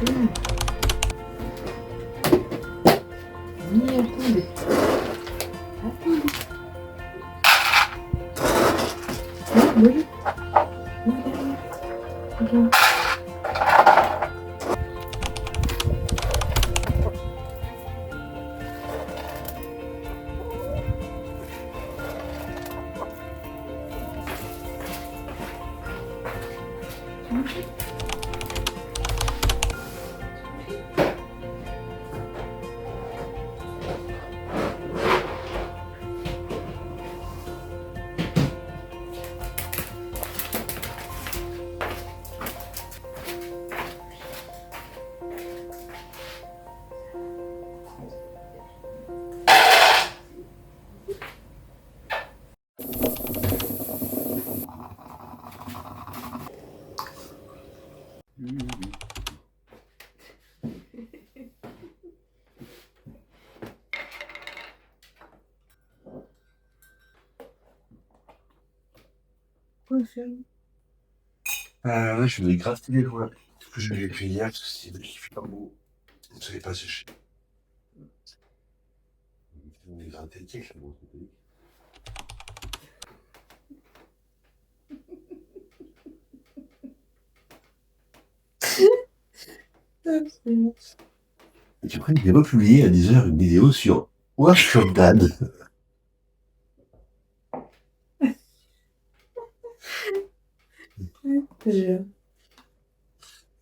Oui, attendez. Attendez. Oui, oui. Non, derrière. Regarde. Quoi faire? Là, je vais gratter les doigts. Ce que j'avais fait hier, parce que c'est qu'il fait pas beau. Ça n'est pas séché. On est gratté le cake, là, bon, et puis après, j'ai republié à 10h une vidéo sur Workshop Dad.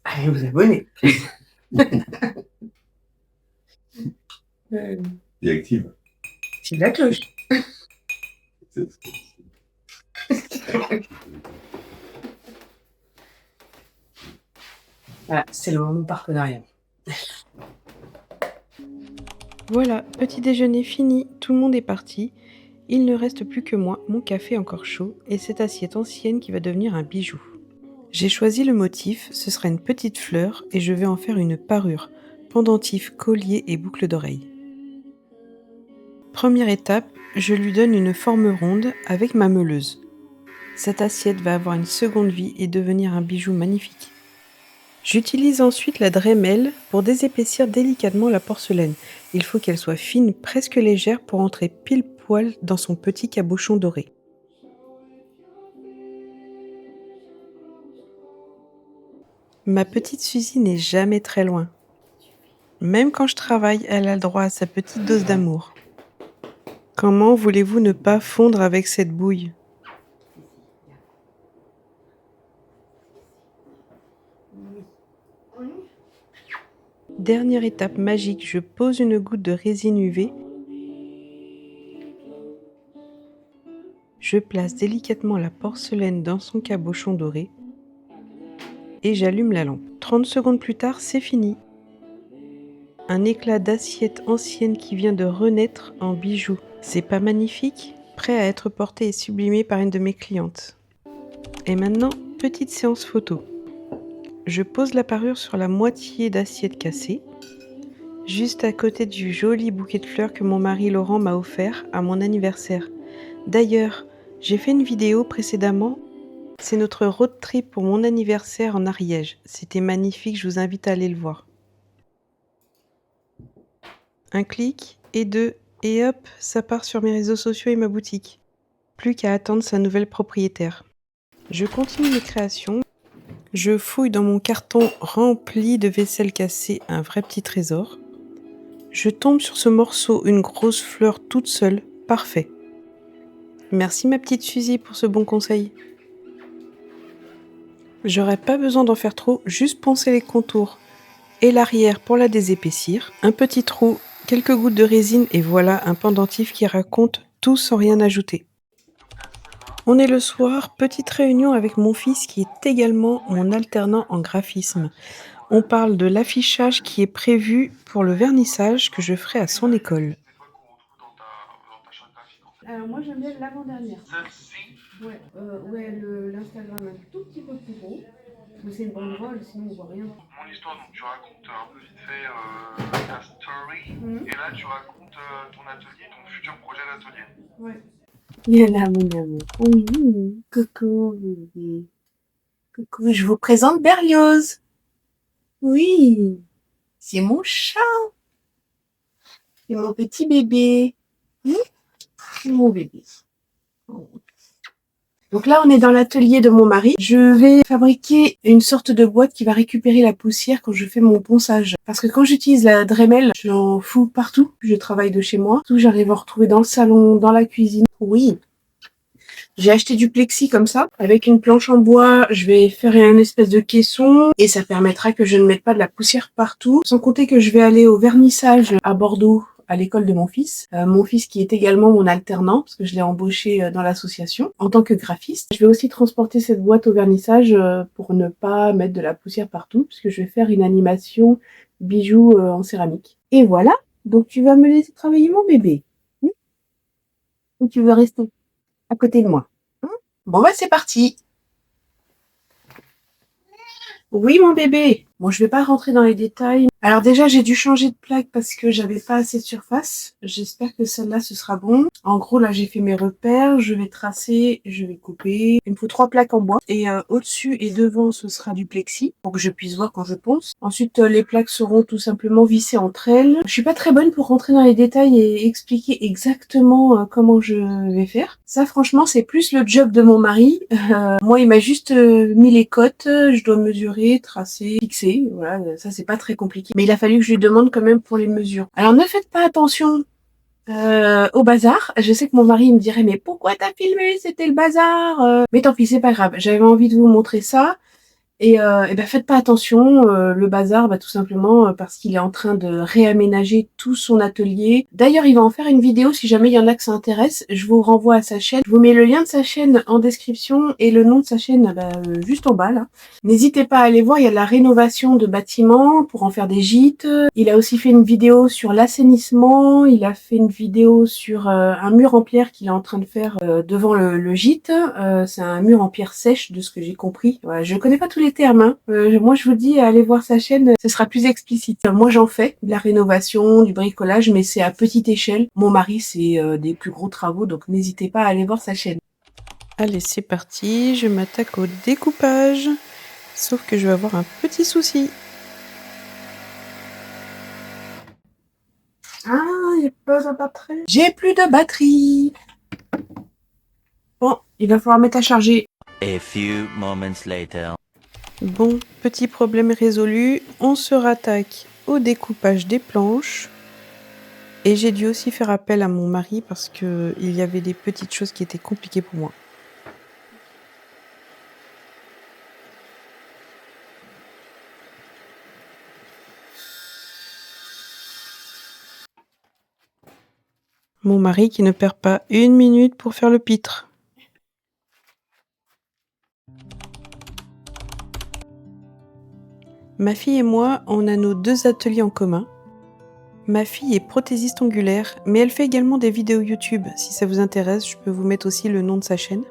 Allez vous abonner. Et active. C'est la cloche. Voilà, c'est le moment partenariat. Voilà, petit déjeuner fini, tout le monde est parti. Il ne reste plus que moi, mon café encore chaud et cette assiette ancienne qui va devenir un bijou. J'ai choisi le motif, ce sera une petite fleur et je vais en faire une parure, pendentif, collier et boucle d'oreille. Première étape, je lui donne une forme ronde avec ma meuleuse. Cette assiette va avoir une seconde vie et devenir un bijou magnifique. J'utilise ensuite la Dremel pour désépaissir délicatement la porcelaine. Il faut qu'elle soit fine, presque légère pour entrer pile poil dans son petit cabochon doré. Ma petite Suzy n'est jamais très loin. Même quand je travaille, elle a le droit à sa petite dose d'amour. Comment voulez-vous ne pas fondre avec cette bouille ? Dernière étape magique, je pose une goutte de résine UV. Je place délicatement la porcelaine dans son cabochon doré et j'allume la lampe. 30 secondes plus tard, c'est fini. Un éclat d'assiette ancienne qui vient de renaître en bijou. C'est pas magnifique ? Prêt à être porté et sublimé par une de mes clientes. Et maintenant, petite séance photo. Je pose la parure sur la moitié d'assiette cassée, juste à côté du joli bouquet de fleurs que mon mari Laurent m'a offert à mon anniversaire. D'ailleurs, j'ai fait une vidéo précédemment. C'est notre road trip pour mon anniversaire en Ariège. C'était magnifique, je vous invite à aller le voir. Un clic et deux, et hop, ça part sur mes réseaux sociaux et ma boutique. Plus qu'à attendre sa nouvelle propriétaire. Je continue mes créations. Je fouille dans mon carton rempli de vaisselle cassée un vrai petit trésor. Je tombe sur ce morceau, une grosse fleur toute seule, parfait. Merci ma petite Suzy pour ce bon conseil. J'aurais pas besoin d'en faire trop, juste poncer les contours. Et l'arrière pour la désépaissir, un petit trou, quelques gouttes de résine et voilà un pendentif qui raconte tout sans rien ajouter. On est le soir, petite réunion avec mon fils qui est également mon alternant en graphisme. On parle de l'affichage qui est prévu pour le vernissage que je ferai à son école. Alors moi j'aime bien l'avant-dernière. Ouais, l'Instagram un tout petit peu plus gros. Mais c'est une banderole, sinon on voit rien. Mon histoire, donc tu racontes un peu vite fait ta story, et là tu racontes ton atelier, ton futur projet d'atelier. Ouais. Il y en a mon amour. Oui, coucou. Coucou, je vous présente Berlioz. Oui, c'est mon chat. C'est mon petit bébé. C'est mon bébé. Donc là, on est dans l'atelier de mon mari. Je vais fabriquer une sorte de boîte qui va récupérer la poussière quand je fais mon ponçage. Parce que quand j'utilise la Dremel, j'en fous partout. Je travaille de chez moi. Tout, j'arrive à en retrouver dans le salon, dans la cuisine. Oui. J'ai acheté du plexi comme ça. Avec une planche en bois, je vais faire une espèce de caisson et ça permettra que je ne mette pas de la poussière partout. Sans compter que je vais aller au vernissage à Bordeaux à l'école de mon fils. Mon fils qui est également mon alternant, parce que je l'ai embauché dans l'association en tant que graphiste. Je vais aussi transporter cette boîte au vernissage pour ne pas mettre de la poussière partout, puisque je vais faire une animation bijoux en céramique. Et voilà, donc tu vas me laisser travailler mon bébé. Ou tu veux rester à côté de moi? Bon bah c'est parti. Oui mon bébé. Bon, je vais pas rentrer dans les détails. Alors déjà, j'ai dû changer de plaque parce que j'avais pas assez de surface. J'espère que celle-là, ce sera bon. En gros, là, j'ai fait mes repères. Je vais tracer, je vais couper. Il me faut 3 plaques en bois. Et au-dessus et devant, ce sera du plexi pour que je puisse voir quand je ponce. Ensuite, les plaques seront tout simplement vissées entre elles. Je suis pas très bonne pour rentrer dans les détails et expliquer exactement comment je vais faire. Ça, franchement, c'est plus le job de mon mari. Moi, il m'a juste mis les cotes. Je dois mesurer, tracer, fixer. Voilà, ça c'est pas très compliqué. Mais il a fallu que je lui demande quand même pour les mesures. Alors ne faites pas attention au bazar. Je sais que mon mari me dirait mais pourquoi t'as filmé? C'était le bazar. Mais tant pis, c'est pas grave. J'avais envie de vous montrer ça. Et ben faites pas attention, le bazar, bah, tout simplement parce qu'il est en train de réaménager tout son atelier. D'ailleurs, il va en faire une vidéo si jamais il y en a que ça intéresse. Je vous renvoie à sa chaîne. Je vous mets le lien de sa chaîne en description et le nom de sa chaîne juste en bas là. N'hésitez pas à aller voir, il y a de la rénovation de bâtiments pour en faire des gîtes. Il a aussi fait une vidéo sur l'assainissement. Il a fait une vidéo sur un mur en pierre qu'il est en train de faire devant le gîte. C'est un mur en pierre sèche de ce que j'ai compris. Voilà, je connais pas tous les termes. Hein. Moi, je vous dis, allez voir sa chaîne, ce sera plus explicite. Moi, j'en fais de la rénovation, du bricolage, mais c'est à petite échelle. Mon mari, c'est des plus gros travaux, donc n'hésitez pas à aller voir sa chaîne. Allez, c'est parti, je m'attaque au découpage. Sauf que je vais avoir un petit souci. Ah, j'ai pas de batterie. J'ai plus de batterie. Bon, il va falloir mettre à charger. A few moments later. Bon, petit problème résolu, on se rattaque au découpage des planches. Et j'ai dû aussi faire appel à mon mari parce qu'il y avait des petites choses qui étaient compliquées pour moi. Mon mari qui ne perd pas une minute pour faire le pitre. Ma fille et moi, on a nos 2 ateliers en commun. Ma fille est prothésiste ongulaire, mais elle fait également des vidéos YouTube. Si ça vous intéresse, je peux vous mettre aussi le nom de sa chaîne.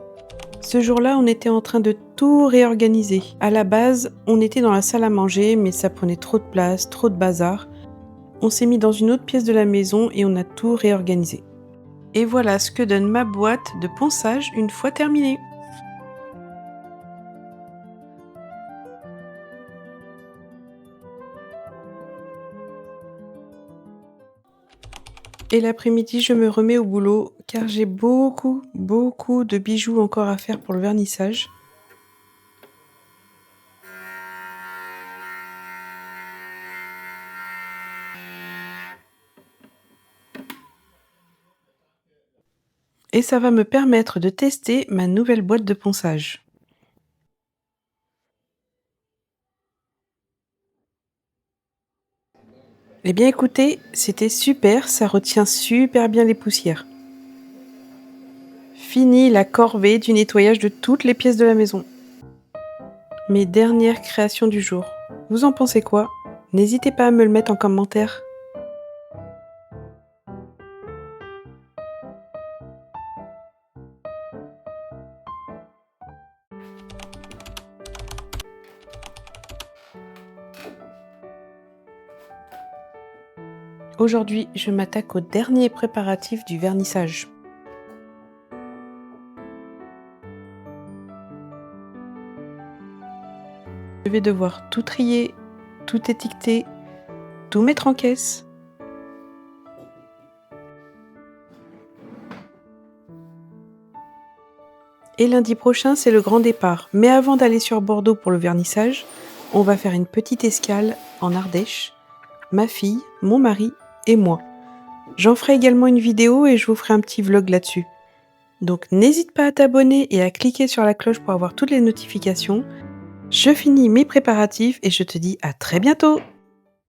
Ce jour-là, on était en train de tout réorganiser. À la base, on était dans la salle à manger, mais ça prenait trop de place, trop de bazar. On s'est mis dans une autre pièce de la maison et on a tout réorganisé. Et voilà ce que donne ma boîte de ponçage une fois terminée. Et l'après-midi, je me remets au boulot car j'ai beaucoup de bijoux encore à faire pour le vernissage. Et ça va me permettre de tester ma nouvelle boîte de ponçage. Eh bien écoutez, c'était super, ça retient super bien les poussières. Fini la corvée du nettoyage de toutes les pièces de la maison. Mes dernières créations du jour. Vous en pensez quoi? N'hésitez pas à me le mettre en commentaire. Aujourd'hui, je m'attaque au dernier préparatif du vernissage. Je vais devoir tout trier, tout étiqueter, tout mettre en caisse. Et lundi prochain, c'est le grand départ. Mais avant d'aller sur Bordeaux pour le vernissage, on va faire une petite escale en Ardèche. Ma fille, mon mari et moi. J'en ferai également une vidéo et je vous ferai un petit vlog là-dessus. Donc n'hésite pas à t'abonner et à cliquer sur la cloche pour avoir toutes les notifications. Je finis mes préparatifs et je te dis à très bientôt!